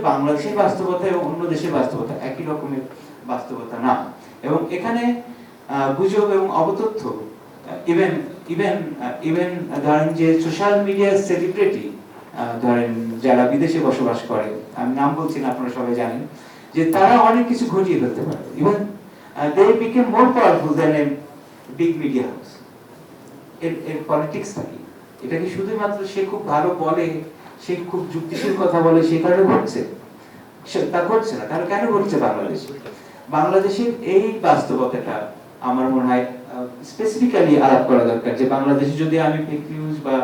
বাংলাদেশের বাস্তবতা এবং অন্য দেশের বাস্তবতা একই রকমের বাস্তবতা না। এবং এখানে গুজব এবং অপতথ্য, ইভেন ইভেন ইভেন ধরেন যে সোশ্যাল মিডিয়ার সেলিব্রিটি, ধরেন যারা বিদেশে বসবাস করে, আমি নাম বলছি না, আপনারা সবাই জানেন, যে তারা অনেক কিছু ঘটিয়ে ফেলতে পারে। Even they became more powerful than a big media house. এর পলিটিক্স থাকে, এটা কি শুধুমাত্র সে খুব ভালো বলে, সে খুব যুক্তিশীল কথা বলে সেই কারণে ঘটছে? তা ঘটছে না। তাহলে কেন ঘটছে বাংলাদেশে? বাংলাদেশের এই বাস্তবতাটা আমার মনে হয় স্পেসিফিক্যালি আলাপ করা দরকার, যে বাংলাদেশে যদি আমি ফেক নিউজ বা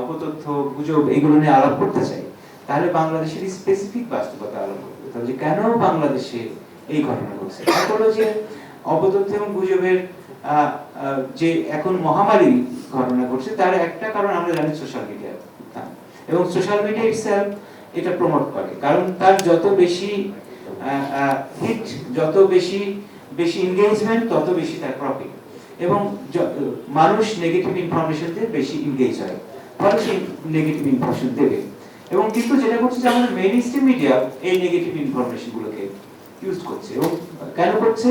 উপতথ্য, গুজব এগুলো নিয়ে আলাপ করতে চাই, তাহলে বাংলাদেশের স্পেসিফিক বাস্তবতা আলাপ করতে হবে, যে কেন বাংলাদেশে এই ঘটনা ঘটছে। হলো যে অপতথ্য এবং গুজবের যে এখন মহামারী ঘটনা ঘটছে, তার একটা কারণ আমরা জানি সোশ্যাল মিডিয়া, এবং সোশ্যাল মিডিয়া ইটসেলফ এটা প্রমোট করে। কারণ তার যত বেশি হিট, যত বেশি এনগেজমেন্ট, তত বেশি তার প্রফিট। এবং মানুষ নেগেটিভ ইনফরমেশন দিয়ে বেশি এনগেজ হয়, ফলে সেই নেগেটিভ ইনফরমেশন দেবে। এবং কিন্তু যেটা করছে যে আমাদের মেইন স্ট্রিম মিডিয়া এই নেগেটিভ ইনফরমেশন গুলোকে ইউজ করছে। এবং কেন করছে?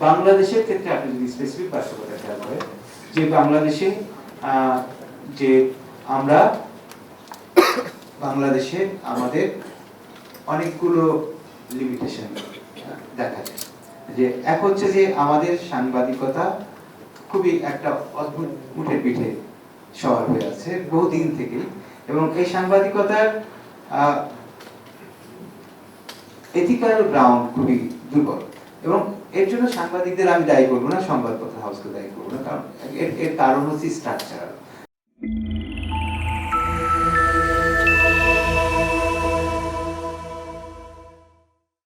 বাংলাদেশের ক্ষেত্রে আপনি যদি স্পেসিফিক বাস্তবতা খেয়াল করেন, যে বাংলাদেশে যে আমরা বাংলাদেশে আমাদের অনেকগুলো লিমিটেশন দেখা যায়। যে এক হচ্ছে যে আমাদের সাংবাদিকতা খুবই একটা অদ্ভুত উঠে পিঠে সবার হয়ে আছে বহুদিন থেকেই, এবং এই সাংবাদিকতার এথিক্যাল গ্রাউন্ড খুবই দুর্বল। এবং এর জন্য সাংবাদিকদের আমি দায়ী করবো না, সংবাদপত্র হাউসকে দায়ী করবো না, কারণ এর কারণ হচ্ছে স্ট্রাকচারাল।